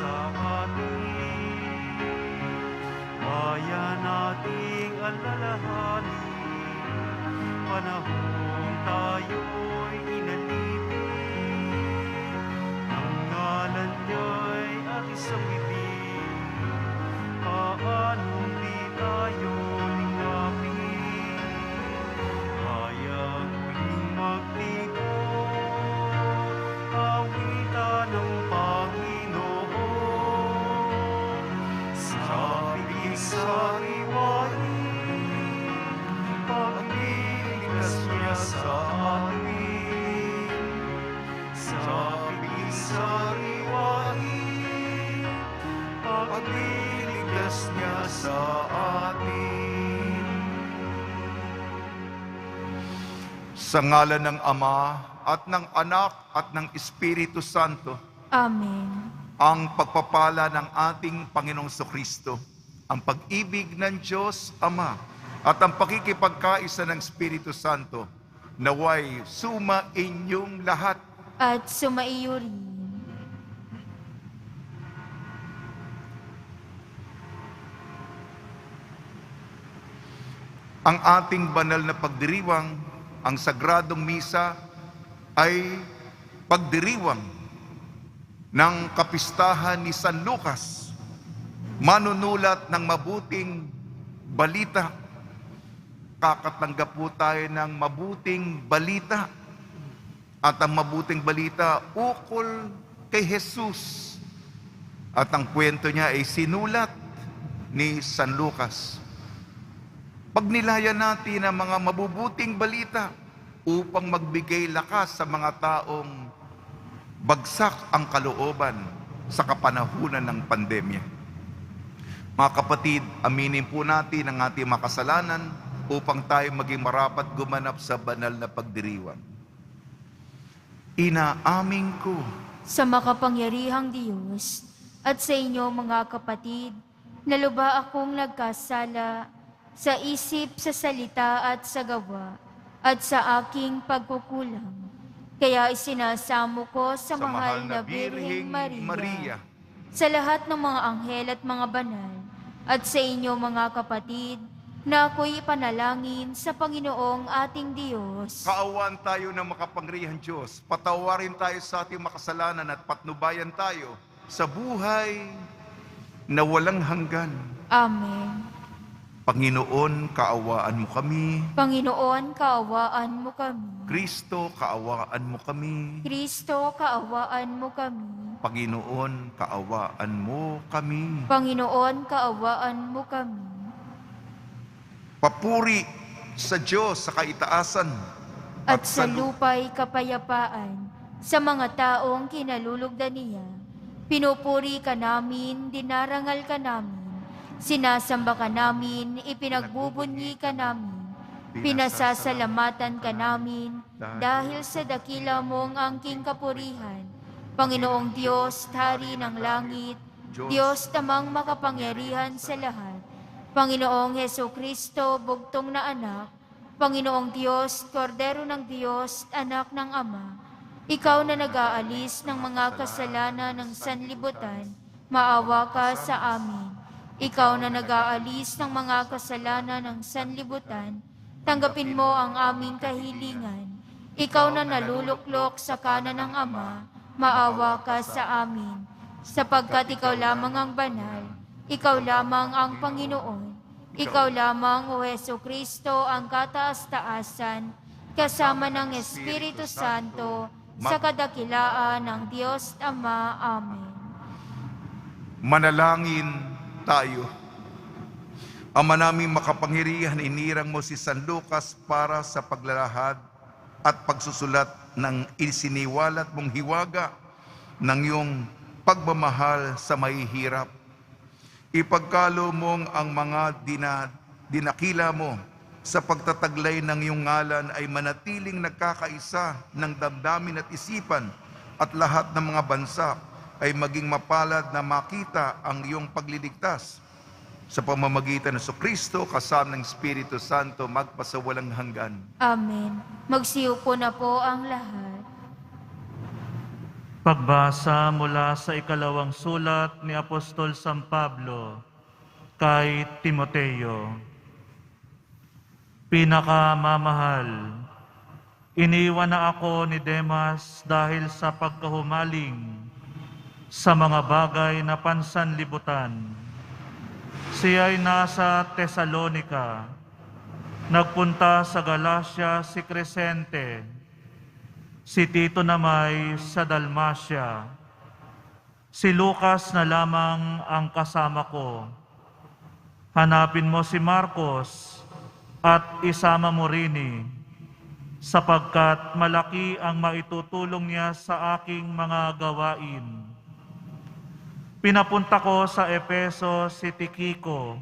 sa atin. Kaya nating alalahanin, panahong tayo'y inalipin. Ang ngalan niya'y ating sambitin, paanong di tayo lingapin. Hayang muling magtigon, awitan ng Panginoon. Sa pag-isariwain, pagliligtas niya sa atin. Sa pag-isariwain, pagliligtas niya sa atin. Sa ngalan ng Ama at ng Anak at ng Espiritu Santo, Amen. ang pagpapala ng ating Panginoong Kristo, ang pag-ibig ng Diyos Ama, at ang pakikipagkaisa ng Espiritu Santo, naway suma inyong lahat. At sumaiyo rin. Ang ating banal na pagdiriwang, ang Sagradong Misa, ay pagdiriwang ng kapistahan ni San Lucas, manunulat ng mabuting balita. Kakatanggap po tayo ng mabuting balita. At ang mabuting balita ukol kay Jesus. At ang kwento niya ay sinulat ni San Lucas. Pagnilayan natin ang mga mabubuting balita upang magbigay lakas sa mga taong bagsak ang kalooban sa kapanahunan ng pandemya. Mga kapatid, aminin po natin ang ating makasalanan upang tayo maging marapat gumanap sa banal na pagdiriwang. Inaamin ko Sa makapangyarihang Diyos at sa inyo mga kapatid, na luba akong nagkasala sa isip, sa salita at sa gawa, at sa aking pagkukulang. Kaya isinasamo ko sa mahal na Birheng Maria, sa lahat ng mga anghel at mga banal, at sa inyo mga kapatid, na ako'y ipanalangin sa Panginoong ating Diyos. kaawaan tayo ng makapangyarihang Diyos. Patawarin tayo sa ating makasalanan at patnubayan tayo sa buhay na walang hanggan. Amen. Panginoon, kaawaan mo kami. Panginoon, kaawaan mo kami. Kristo, kaawaan mo kami. Kristo, kaawaan mo kami. Panginoon, kaawaan mo kami. Panginoon, kaawaan mo kami. Papuri sa Diyos sa kaitaasan. At sa lupa'y kapayapaan sa mga taong kinalulugdan niya. Pinupuri ka namin, dinarangal ka namin. Sinasamba ka namin, ipinagbubunyi ka namin. Pinasasalamatan ka namin dahil sa dakila mong angking kapurihan. Panginoong Diyos, Hari ng langit, Diyos tamang makapangyarihan sa lahat. Panginoong Hesukristo, bugtong na anak, Panginoong Diyos, Kordero ng Diyos, anak ng Ama, ikaw na nag-aalis ng mga kasalanan ng sanlibutan, maawa ka sa amin. Ikaw na nag-aalis ng mga kasalanan ng sanlibutan, tanggapin mo ang aming kahilingan. Ikaw na naluluklok sa kanan ng Ama, maawa ka sa amin. Sapagkat ikaw lamang ang banal, ikaw lamang ang Panginoon, ikaw lamang, O Hesukristo, ang kataas-taasan, kasama ng Espiritu Santo, sa kadakilaan ng Diyos Ama. Amen. Manalangin tayo. Ama naming makapangyarihan, inirang mo si San Lucas para sa paglalahad at pagsusulat ng isiniwalat mong hiwaga ng iyong pagmamahal sa mahihirap. Ipagkalo mong ang mga dinakila mo sa pagtataglay ng iyong ngalan ay manatiling nagkakaisa ng damdamin at isipan, at lahat ng mga bansa ay maging mapalad na makita ang iyong pagliligtas sa pamamagitan ng Kristo kasama ng Espiritu Santo magpasawalang hanggan. Amen. Magsiupo na po ang lahat. Pagbasa mula sa ikalawang sulat ni Apostol San Pablo kay Timoteo. Pinakamamahal, iniwan na ako ni Demas dahil sa pagkahumaling sa mga bagay na pansanlibutan. Siya ay nasa Tesalonica. Nagpunta sa Galacia si Crescente. Si Tito namay sa Dalmacia. Si Lucas na lamang ang kasama ko. Hanapin mo si Marcos at isama mo rin, sapagkat malaki ang maitutulong niya sa aking mga gawain. Pinapunta ko sa Efeso si Tikiko.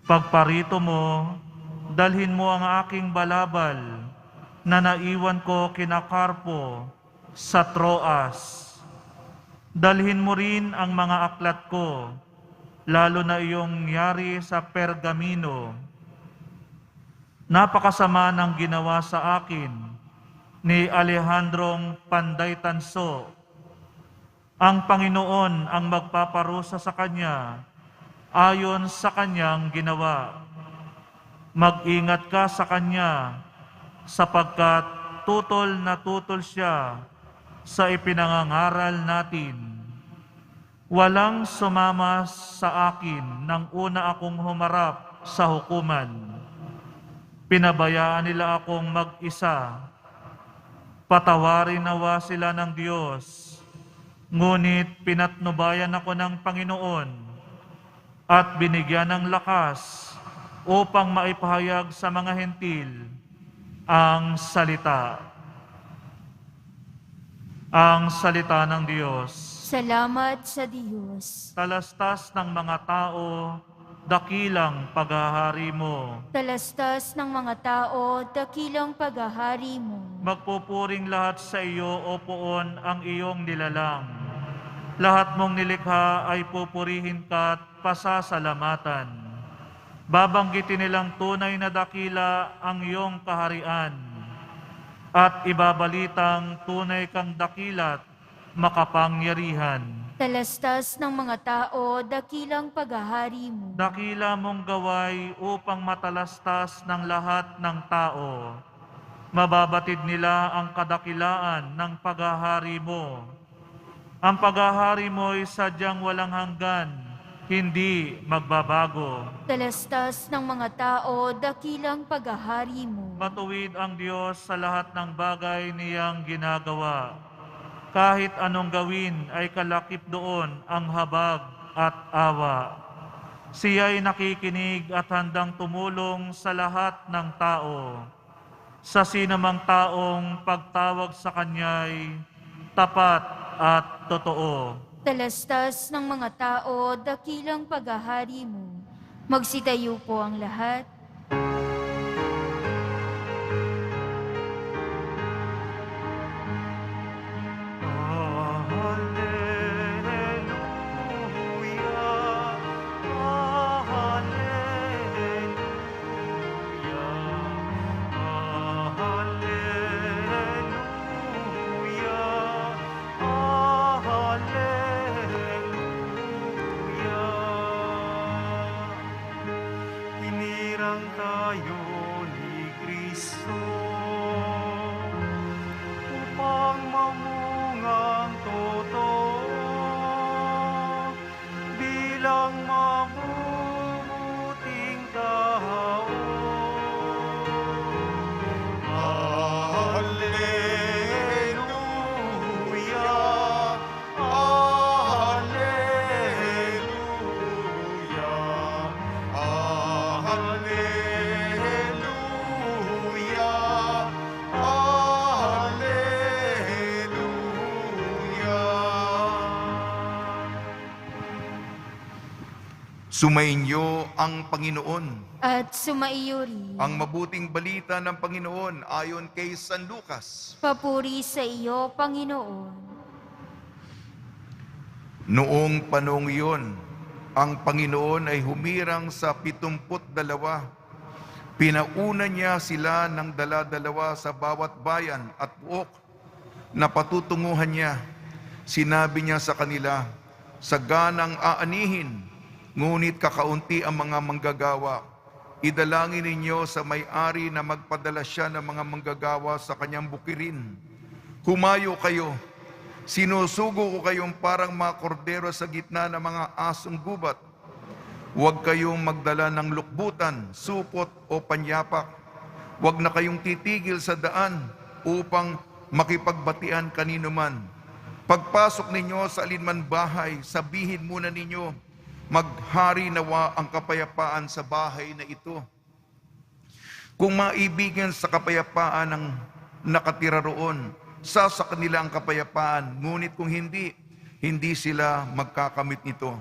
Pagparito mo, dalhin mo ang aking balabal na naiwan ko kina Carpo sa Troas. Dalhin mo rin ang mga aklat ko, lalo na iyong yari sa Pergamino. Napakasama ng ginawa sa akin ni Alejandrong Panday Tanso. Ang Panginoon ang magpaparusa sa kanya ayon sa kanyang ginawa. Mag-ingat ka sa kanya, sapagkat tutol na tutol siya sa ipinangangaral natin. Walang sumama sa akin nang una akong humarap sa hukuman. Pinabayaan nila akong mag-isa. Patawarin nawa sila ng Diyos. Ngunit pinatnubayan ako ng Panginoon at binigyan ng lakas upang maipahayag sa mga hentil ang salita. Ang salita ng Diyos. Salamat sa Diyos. Talastas ng mga tao, dakilang paghahari mo. Talastas ng mga tao, dakilang paghahari mo. Magpupuring lahat sa iyo, O Poon, ang iyong nilalang. Lahat mong nilikha ay pupurihin ka at pasasalamatan. Babanggitin nilang tunay na dakila ang iyong kaharian at ibabalitang tunay kang dakilat makapangyarihan. Talastas ng mga tao, dakilang paghahari mo. Dakila mong gaway upang matalastas ng lahat ng tao. Mababatid nila ang kadakilaan ng paghahari mo. Ang paghahari mo ay sadyang walang hanggan, hindi magbabago. Talastas ng mga tao, dakilang paghahari mo. Matuwid ang Diyos sa lahat ng bagay niyang ginagawa. Kahit anong gawin ay kalakip doon ang habag at awa. Siya'y nakikinig at handang tumulong sa lahat ng tao. Sa sinamang taong pagtawag sa Kanya'y tapat at totoo. Talastas ng mga tao, dakilang paghahari mo. Magsitayo po ang lahat. Hinirang tayo ni Kristo upang mamungang totoo bilang mabubuting tao. Alleluia, Sumainyo ang Panginoon. At sumaiyo rin. Ang mabuting balita ng Panginoon ayon kay San Lucas. Papuri sa iyo, Panginoon. Noong panahong iyon, ang Panginoon ay humirang sa 72. Pinauna niya sila ng dala-dalawa sa bawat bayan at buok na patutunguhan niya. Sinabi niya sa kanila, saganang aanihin, ngunit kakaunti ang mga manggagawa. Idalangin ninyo sa may-ari na magpadala siya ng mga manggagawa sa kanyang bukirin. Humayo kayo, sinusugo ko kayong parang mga kordero sa gitna ng mga asong gubat. Huwag kayong magdala ng lukbutan, supot o panyapak. Huwag na kayong titigil sa daan upang makipagbatian kanino man. Pagpasok ninyo sa alinman bahay, sabihin muna ninyo, maghari nawa ang kapayapaan sa bahay na ito. Kung maibigan sa kapayapaan ang nakatira roon, sa kanila ang kapayapaan, ngunit kung hindi, hindi sila magkakamit nito.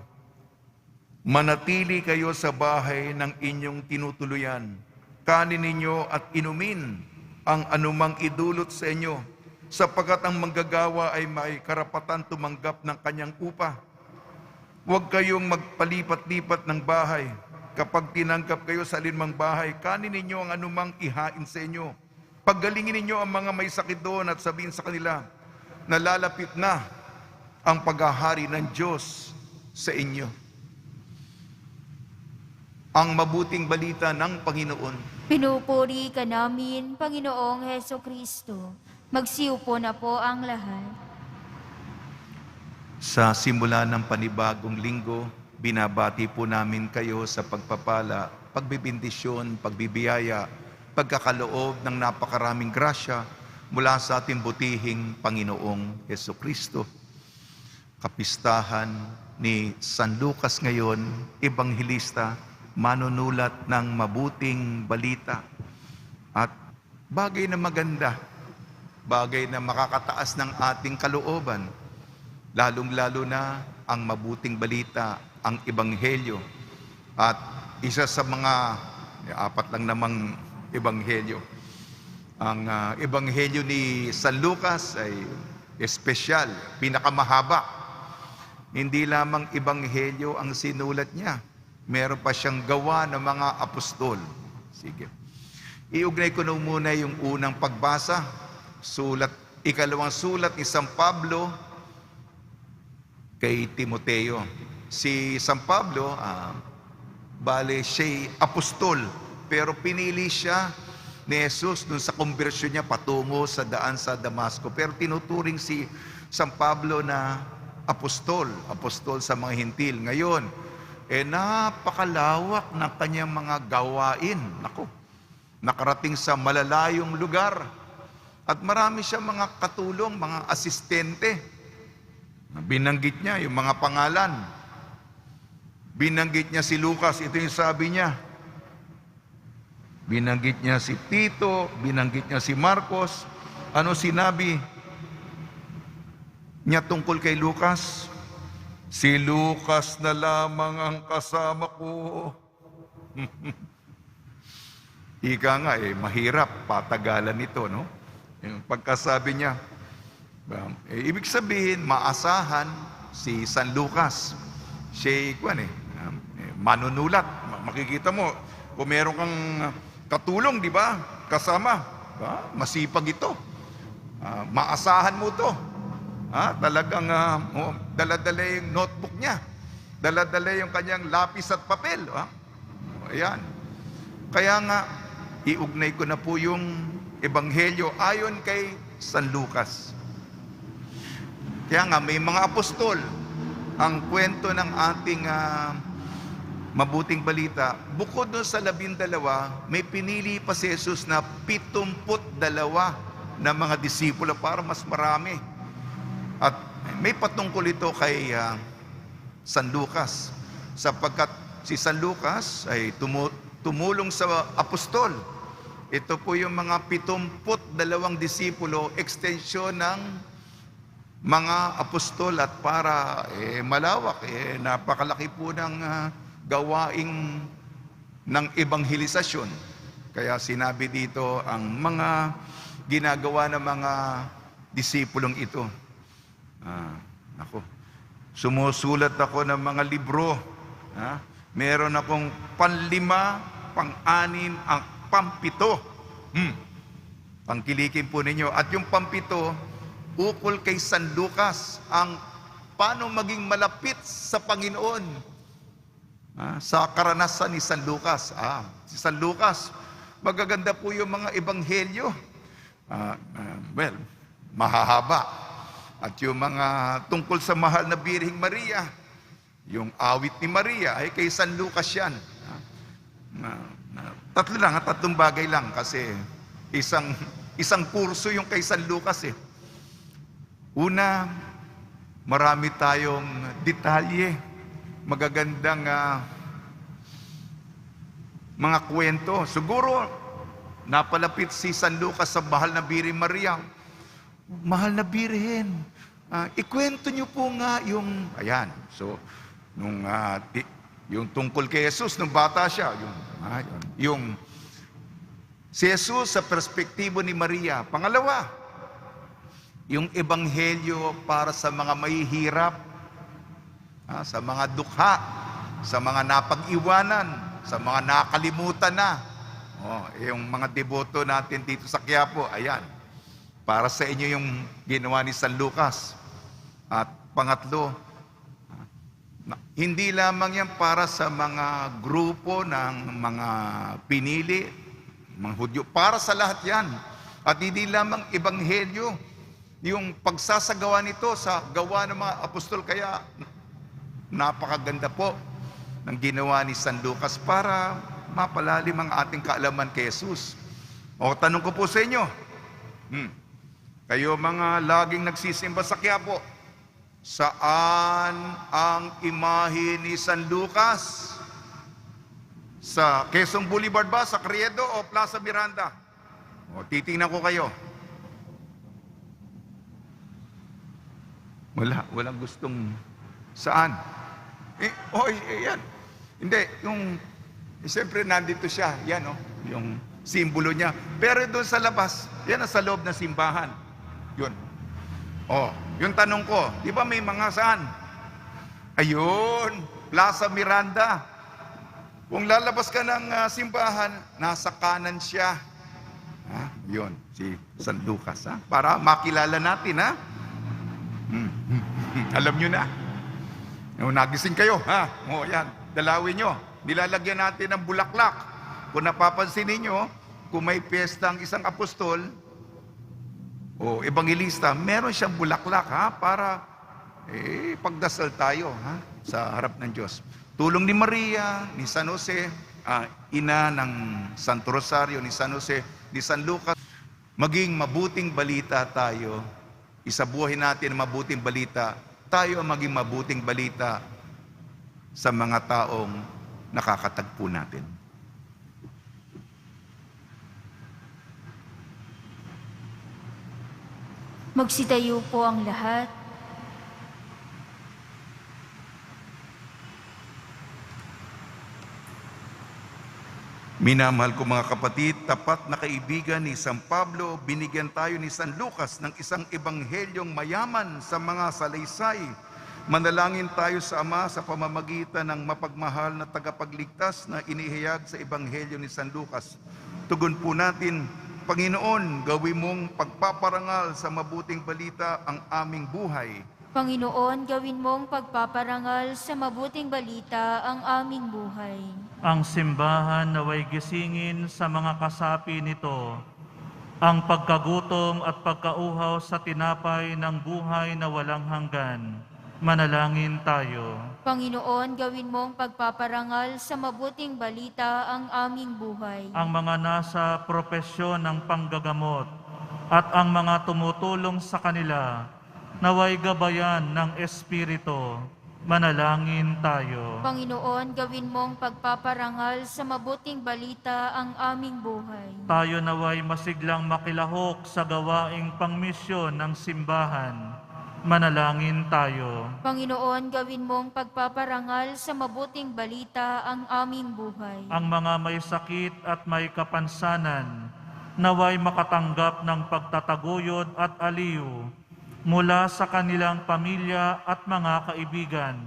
Manatili kayo sa bahay ng inyong tinutuluyan. Kanin ninyo at inumin ang anumang idulot sa inyo, sapagkat ang manggagawa ay may karapatan tumanggap ng kanyang upa. Huwag kayong magpalipat-lipat ng bahay. Kapag tinanggap kayo sa alinmang bahay, kanin ninyo ang anumang ihain sa inyo. Paggalingin ninyo ang mga may sakit doon at sabihin sa kanila, nalalapit na ang paghahari ng Diyos sa inyo. Ang mabuting balita ng Panginoon. Pinupuri ka namin, Panginoong Heso Kristo. Magsiupo na po ang lahat. Sa simula ng panibagong linggo, binabati po namin kayo sa pagpapala, pagbibindisyon, pagbibiyaya, pagkakaloob ng napakaraming grasya mula sa ating butihing Panginoong Heso Kristo. Kapistahan ni San Lucas ngayon, Ebanghilista, manunulat ng mabuting balita at bagay na maganda, bagay na makakataas ng ating kalooban, lalong-lalo na ang mabuting balita, ang Ebanghelyo. At isa sa mga, 4 lang namang Ebanghelyo. Ang Ebanghelyo ni San Lucas ay espesyal, pinakamahaba. Hindi lamang Ebanghelyo ang sinulat niya, meron pa siyang gawa ng mga apostol. Sige. Iugnay ko na muna yung unang pagbasa, ikalawang sulat ni San Pablo kay Timoteo. Si San Pablo, bale siya'y apostol, pero pinili siya ni Jesus dun sa konbersyon niya patungo sa daan sa Damasco. Pero tinuturing si San Pablo na apostol sa mga hintil. Ngayon, napakalawak ng kanyang mga gawain. Naku, nakarating sa malalayong lugar. At marami siya mga katulong, mga asistente. Binanggit niya yung mga pangalan. Binanggit niya si Lucas, ito yung sabi niya. Binanggit niya si Tito, binanggit niya si Marcos. Ano sinabi niya tungkol kay Lucas? Si Lucas na lamang ang kasama ko. Ika nga mahirap patagalan ito, no? Yung pagkasabi niya, ibig sabihin, maasahan si San Lucas. Siya, manunulat. Makikita mo, kung meron kang katulong, di ba? Kasama. Masipag ito. Maasahan mo to. Talagang dala-dala yung notebook niya. Dala-dala yung kanyang lapis at papel. Ayan. Kaya nga, iugnay ko na po yung Ebanghelyo ayon kay San Lucas. Kaya nga, may mga apostol. Ang kwento ng ating mabuting balita, bukod doon sa 12, may pinili pa si Jesus na 72 na mga disipulo para mas marami. At may patungkol ito kay San Lucas, sapagkat si San Lucas ay tumulong sa apostol. Ito po yung mga 72 disipulo, extension ng mga apostol, at para malawak, napakalaki po ng gawaing ng ebanghelisasyon. Kaya sinabi dito ang mga ginagawa ng mga disipulong ito. Sumusulat ako ng mga libro. Meron akong 5, 6, ang 7. Pangkilikin po ninyo. At yung 7, ukol kay San Lucas ang paano maging malapit sa Panginoon. Sa karanasan ni San Lucas. Si San Lucas, magaganda po yung mga ebanghelyo. Well, mahahaba. At yung mga tungkol sa mahal na Birheng Maria, yung awit ni Maria ay kay San Lucas yan. Tatlong bagay lang kasi isang kurso yung kay San Lucas eh. Una, marami tayong detalye, magagandang mga kwento. Siguro, napalapit si San Lucas sa mahal na Birheng Maria. Mahal na Birhen, ikwento niyo po nga yung, ayan, so, yung tungkol kay Jesus, nung bata siya, yung si Jesus sa perspektibo ni Maria. Pangalawa, yung ebanghelyo para sa mga mahihirap, sa mga dukha, sa mga napag-iwanan, sa mga nakalimutan na. Yung mga deboto natin dito sa Quiapo, ayan, para sa inyo yung ginawa ni San Lucas. At pangatlo, hindi lamang yan para sa mga grupo ng mga pinili, mga Hudyo, para sa lahat yan. At hindi lamang ebanghelyo, yung pagsasagawa nito sa gawa ng mga apostol, kaya napakaganda po ng ginawa ni San Lucas para mapalalim ang ating kaalaman kay Jesus. Tanong ko po sa inyo, kayo mga laging nagsisimba sa Quiapo, saan ang imahe ni San Lucas? Sa Quezon Boulevard ba? Sa Criedo o Plaza Miranda? Titingnan ko kayo. Walang gustong saan. Yan. Hindi, siyempre nandito siya, yan yung simbolo niya. Pero doon sa labas, yan sa loob ng simbahan. Yun. Yung tanong ko, di ba may mga saan? Ayun, Plaza Miranda. Kung lalabas ka ng simbahan, nasa kanan siya. Yun, si San Lucas. Para makilala natin, Alam nyo na. Nagising kayo, yan, dalawin nyo. Nilalagyan natin ng bulaklak. Kung napapansin ninyo, kung may piyesta ang isang apostol o ebanghelista, meron siyang bulaklak para pagdasal tayo sa harap ng Diyos. Tulong ni Maria, ni San Jose, ina ng Santo Rosario, ni San Jose, ni San Lucas, maging mabuting balita tayo. Isabuhin natin ang mabuting balita. Tayo ang maging mabuting balita sa mga taong nakakatagpo natin. Magsitayo po ang lahat. Minamahal ko mga kapatid, tapat na kaibigan ni San Pablo, binigyan tayo ni San Lucas ng isang ebanghelyong mayaman sa mga salaysay. Manalangin tayo sa Ama sa pamamagitan ng mapagmahal na tagapagligtas na inihayag sa ebanghelyo ni San Lucas. Tugon po natin, Panginoon, gawin mong pagpaparangal sa mabuting balita ang aming buhay. Panginoon, gawin mong pagpaparangal sa mabuting balita ang aming buhay. Ang simbahan naway gisingin sa mga kasapi nito, ang pagkagutom at pagkauhaw sa tinapay ng buhay na walang hanggan. Manalangin tayo. Panginoon, gawin mong pagpaparangal sa mabuting balita ang aming buhay. Ang mga nasa propesyon ng panggagamot at ang mga tumutulong sa kanila, naway gabayan ng Espiritu. Manalangin tayo. Panginoon, gawin mong pagpaparangal sa mabuting balita ang aming buhay. Tayo naway masiglang makilahok sa gawaing pangmisyon ng simbahan. Manalangin tayo. Panginoon, gawin mong pagpaparangal sa mabuting balita ang aming buhay. Ang mga may sakit at may kapansanan, naway makatanggap ng pagtataguyod at aliw mula sa kanilang pamilya at mga kaibigan.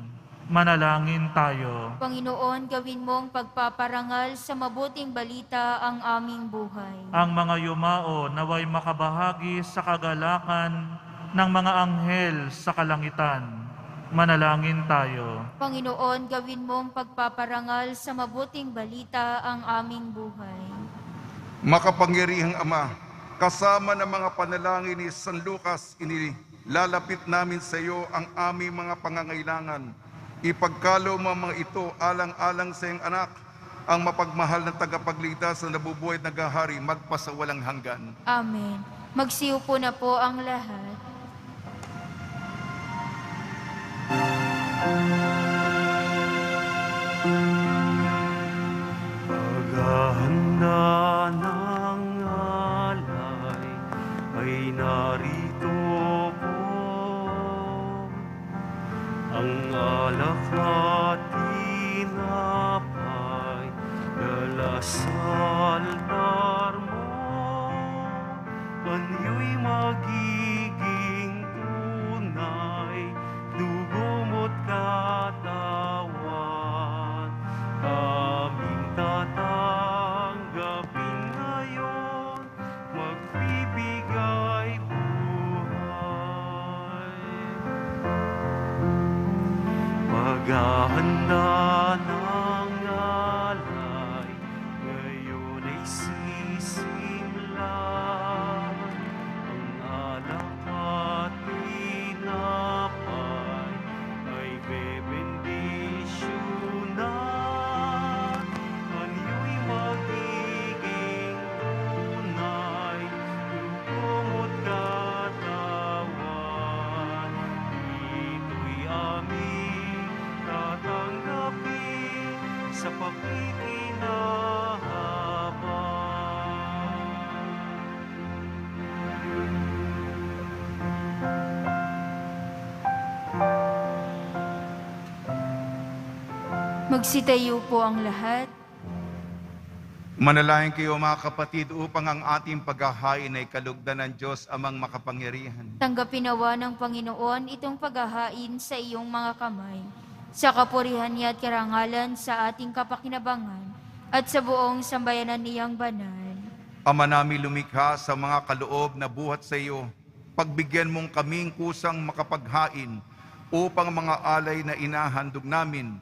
Manalangin tayo. Panginoon, gawin mong pagpaparangal sa mabuting balita ang aming buhay. Ang mga yumao naway makabahagi sa kagalakan ng mga anghel sa kalangitan. Manalangin tayo. Panginoon, gawin mong pagpaparangal sa mabuting balita ang aming buhay. Makapangyarihang Ama, kasama ng mga panalangin ni San Lucas, inilalapit namin sa iyo ang aming mga pangangailangan. Ipagkaloob mo ang mga ito alang-alang sa iyong anak, ang mapagmahal na tagapagligtas na nabubuhay at naghahari magpasawalang hanggan. Amen. Magsiupo na po ang lahat. Paghahanda ng alay ay narito po. Ang alak at tinapay dala sa altar mo. Anyo'y magiging tunay, dugo mo't katawan. Aming tatanggapin ngayon, magbibigay buhay. Paghahanda ng alay, ngayon ay sisimlan. Ang alak at tinapay ay bebendisyonan. Anyo'y magiging tunay, dugo mo't katawan. Ito'y aming tatanggapin sa Magsitayo po ang lahat. Manalangin kayo mga kapatid upang ang ating paghahain ay kalugdan ng Diyos amang makapangyarihan. Tanggapin nawa ng Panginoon itong paghahain sa iyong mga kamay, sa kapurihan niya at karangalan sa ating kapakinabangan, at sa buong sambayanan niyang banal. Ama namin lumikha sa mga kaloob na buhat sa iyo, pagbigyan mong kaming kusang makapaghain upang mga alay na inahandog namin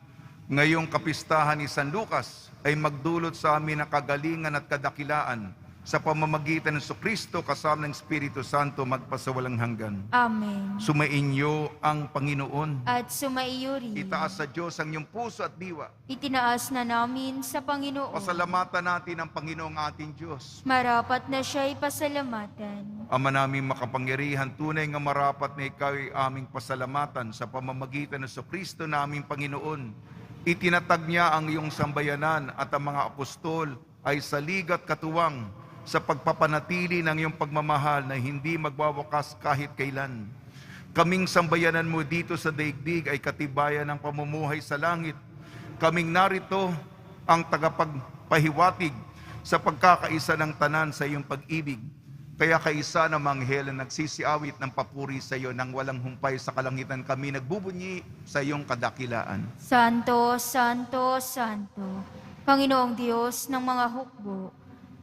ngayong kapistahan ni San Lucas ay magdulot sa amin ng kagalingan at kadakilaan sa pamamagitan ng Kristo kasama ng Espiritu Santo magpasawalang hanggan. Amen. Sumainyo ang Panginoon. At sumaiyo rin. Itaas sa Diyos ang iyong puso at diwa. Itinaas na namin sa Panginoon. Pasalamatan natin ang Panginoong ating Diyos. Marapat na siya'y pasalamatan. Ama namin makapangyarihan, tunay nga marapat na ikaw ay aming pasalamatan sa pamamagitan ng Kristo na aming Panginoon. Itinatag niya ang iyong sambayanan at ang mga apostol ay saligat katuwang sa pagpapanatili ng iyong pagmamahal na hindi magwawakas kahit kailan. Kaming sambayanan mo dito sa daigdig ay katibayan ng pamumuhay sa langit. Kaming narito ang tagapagpahiwatig sa pagkakaisa ng tanan sa iyong pag-ibig. Kaya kaisa ng mga anghel na nagsisiawit ng papuri sa iyo nang walang humpay sa kalangitan, kami nagbubunyi sa iyong kadakilaan. Santo, Santo, Santo, Panginoong Diyos ng mga hukbo,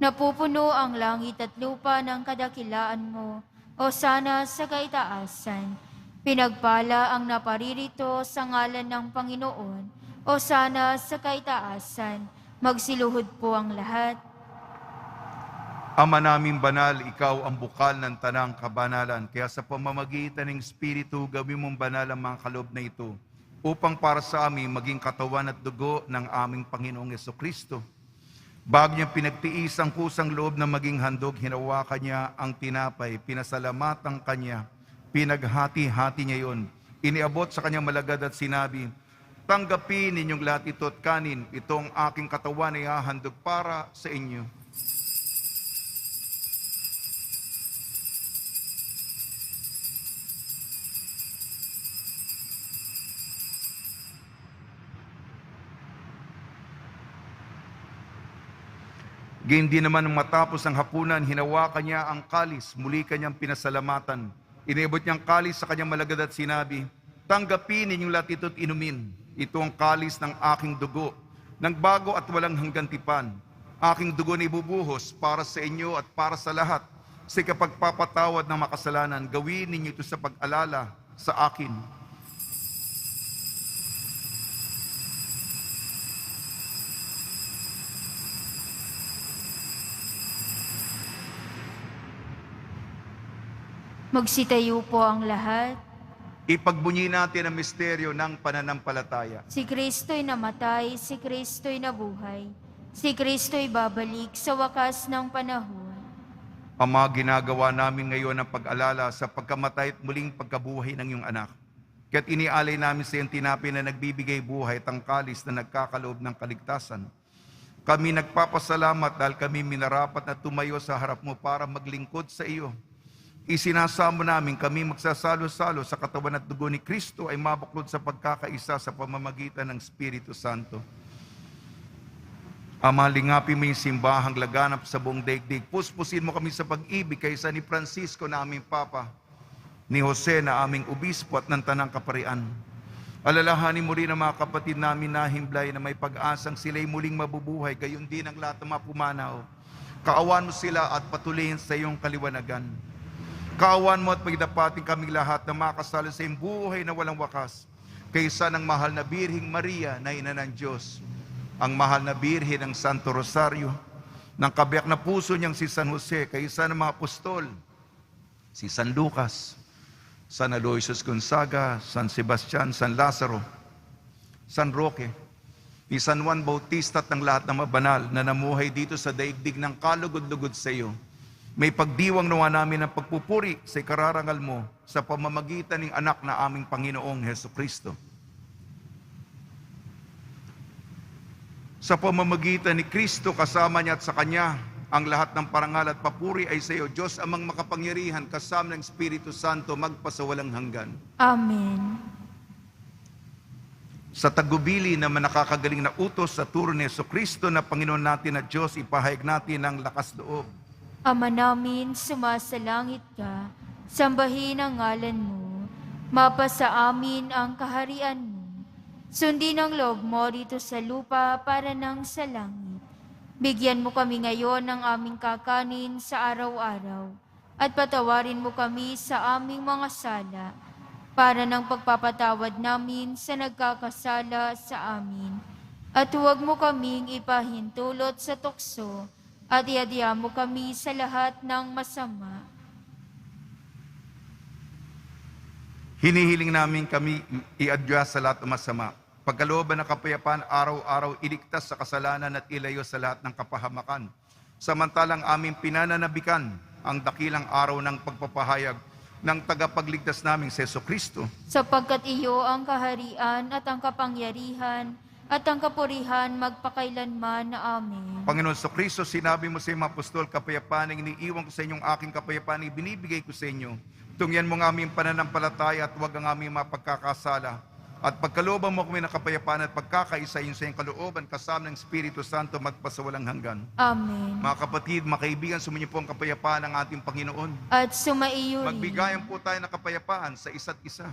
napupuno ang langit at lupa ng kadakilaan mo, o sana sa kaitaasan. Pinagpala ang naparirito sa ngalan ng Panginoon, o sana sa kaitaasan. Magsiluhod po ang lahat. Ama naming banal, ikaw ang bukal ng tanang kabanalan. Kaya sa pamamagitan ng Espiritu, gawin mong banal ang mga kaloob na ito, upang para sa amin maging katawan at dugo ng aming Panginoong Jesucristo. Bago niya pinagtiis ang kusang loob na maging handog, hinawakan niya ang tinapay, pinasalamatan kanya, pinaghati-hati niya yun. Iniabot sa kanyang malagad at sinabi, tanggapin ninyong lahat ito at kanin, ito ang aking katawan ay hahandog para sa inyo. Gayun din naman nang matapos ang hapunan, hinawakan niya ang kalis, muli kanyang pinasalamatan. Inibot niyang kalis sa kanyang malagad at sinabi, tanggapin ninyong lahat ito at inumin. Ito ang kalis ng aking dugo, ng bago at walang hanggan tipan. Aking dugo na ibubuhos para sa inyo at para sa lahat, sa kapagpapatawad ng makasalanan. Gawin ninyo ito sa pag-alala sa akin. Magsitayo po ang lahat. Ipagbunyi natin ang misteryo ng pananampalataya. Si Kristo'y namatay, si Kristo'y nabuhay. Si Kristo'y babalik sa wakas ng panahon. Ama, ginagawa namin ngayon ang pag-alala sa pagkamatay at muling pagkabuhay ng iyong anak. Kaya't inialay namin sa iyong tinapay na nagbibigay buhay at ang kalis na nagkakaloob ng kaligtasan. Kami nagpapasalamat dahil kami minarapat na tumayo sa harap mo para maglingkod sa iyo. Isinasamo namin kami magsasalo-salo sa katawan at dugo ni Kristo ay mabuklod sa pagkakaisa sa pamamagitan ng Espiritu Santo. Ama, lingapin mo yung simbahang laganap sa buong daigdig. Puspusin mo kami sa pag-ibig kaysa ni Francisco na aming Papa, ni Jose na aming Obispo at ng Tanang Kaparian. Alalahanin mo rin ang mga kapatid namin na himlay na may pag-asang sila'y muling mabubuhay, gayon din ang lahat ng mga pumanaw. Kaawan mo sila at patuloyin sa iyong kaliwanagan. Kaawan mo at pagdapating kaming lahat na makasalo sa iyong buhay na walang wakas, kaysa ng mahal na Birheng Maria na Ina ng Diyos, ang mahal na Birhen ng Santo Rosario, ng kabiyak na puso niyang si San Jose, kaysa ng mga apostol, si San Lucas, San Aloysius Gonzaga, San Sebastian, San Lazaro, San Roque, ni San Juan Bautista at ng lahat ng mabanal na namuhay dito sa daigdig ng kalugod-lugod sa iyo. May pagdiwang nawa namin ang pagpupuri sa ikararangal mo sa pamamagitan ng anak na aming Panginoong Heso Kristo. Sa pamamagitan ni Kristo, kasama niya at sa Kanya, ang lahat ng parangal at papuri ay sa iyo, Diyos amang makapangyarihan, kasama ng Espiritu Santo, magpasawalang hanggan. Amen. Sa tagubili na nakakagaling na utos sa turo ni Heso Kristo na Panginoon natin at Diyos, ipahayag natin ang lakas loob. Ama namin, sumasalangit ka, sambahin ang ngalan mo, mapasa amin ang kaharian mo. Sundin ang loob mo dito sa lupa para nang sa langit. Bigyan mo kami ngayon ng aming kakanin sa araw-araw at patawarin mo kami sa aming mga sala para ng pagpapatawad namin sa nagkakasala sa amin. At huwag mo kaming ipahintulot sa tukso at iadya mo kami sa lahat ng masama. Hinihiling namin kami iadya sa lahat ng masama. Pagkalooban ng kapayapaan, araw-araw iligtas sa kasalanan at ilayo sa lahat ng kapahamakan. Samantalang aming pinananabikan ang dakilang araw ng pagpapahayag ng tagapagligtas naming si Heso Kristo. Sapagkat iyo ang kaharian at ang kapangyarihan at ang kapurihan magpakailanman. Amen. Panginoon sa Kristo, sinabi mo sa iyong apostol, kapayapaan ang iniiwan ko sa inyong aking kapayapaan, ibinibigay ko sa inyo. Tungyan mo ng aming pananampalataya at huwag ang aming mapagkakasala. At pagkalooban mo kami ng kapayapaan at pagkakaisa yun sa iyong kalooban, kasama ng Espiritu Santo, magpasawalang hanggan. Amen. Mga kapatid, mga kaibigan, sumunyo po ang kapayapaan ng ating Panginoon. At sumaiyo rin. Magbigayan po tayo ng kapayapaan sa isa't isa.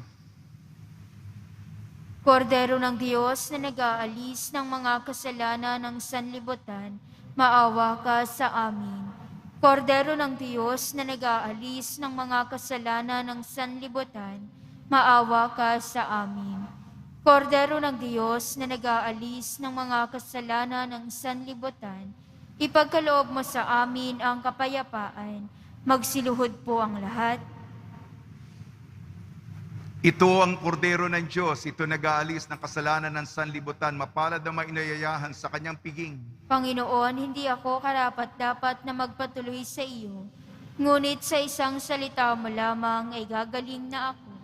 Kordero ng Diyos na nag-aalis ng mga kasalanan ng sanlibutan, maawa ka sa amin. Kordero ng Diyos na nag-aalis ng mga kasalanan ng sanlibutan, maawa ka sa amin. Kordero ng Diyos na nag-aalis ng mga kasalanan ng sanlibutan, ipagkaloob mo sa amin ang kapayapaan. Magsiluhod po ang lahat. Ito ang kordero ng Diyos, ito nag-aalis ng kasalanan ng sanlibutan, mapalad na mainayayahan sa kanyang piging. Panginoon, hindi ako karapat-dapat na magpatuloy sa iyo, ngunit sa isang salita mo lamang ay gagaling na ako.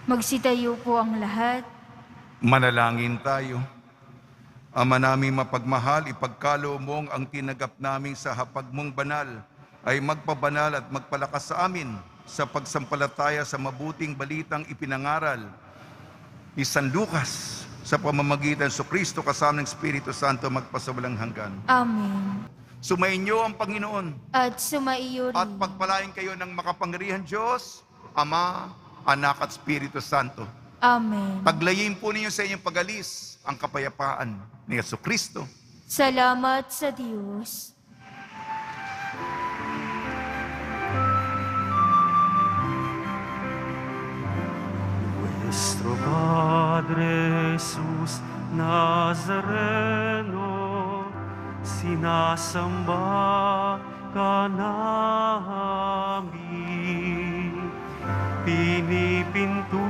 Magsitayo po ang lahat. Manalangin tayo. Ama naming mapagmahal, ipagkaloob mong ang tinagap namin sa hapag mong banal ay magpabanal at magpalakas sa amin sa pagsampalataya sa mabuting balitang ipinangaral ni San Lucas sa pamamagitan sa Kristo kasama ng Espiritu Santo magpasawalang hanggan. Amen. Sumainyo ang Panginoon At sumaiyo at rin. pagpalain kayo ng makapangyarihan Diyos, Ama, Anak at Espiritu Santo. Amen. Paglayin po ninyo sa inyong pag-alis ang kapayapaan ni Jesucristo. Salamat sa Diyos. Nuestro Padre Jesus Nazareno, sinasamba ka namin, pinipinto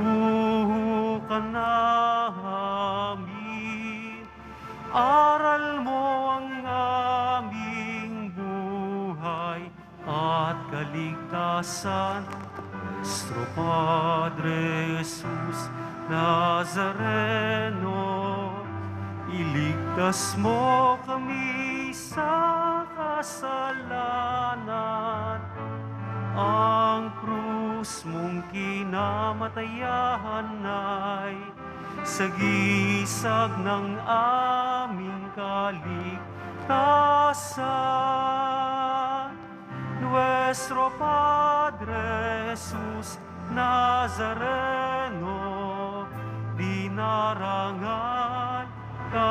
ka namin, aral mo ang aming buhay at kaligtasan. Nuestro Padre Jesus Nazareno, iligtas mo kami sa kasalanan. Ang krus mong kinamatayan ay sagisag ng aming kaligtasan. Nuestro Padre Jesus Nazareno, dinarangan ka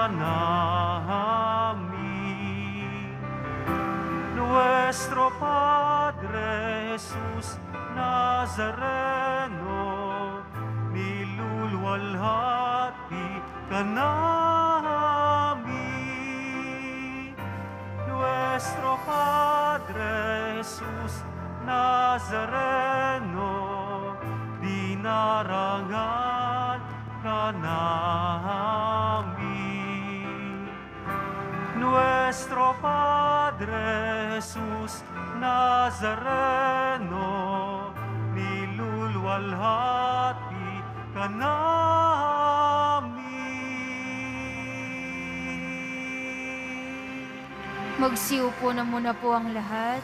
namin. Nuestro Padre Jesus Nazareno, niluluwalhati ka namin. Nuestro Padre Jesus Nazareno, dinarangan ka namin. Nuestro Padre Jesus Nazareno, niluluwalhati ka namin. Magsiupo na muna po ang lahat.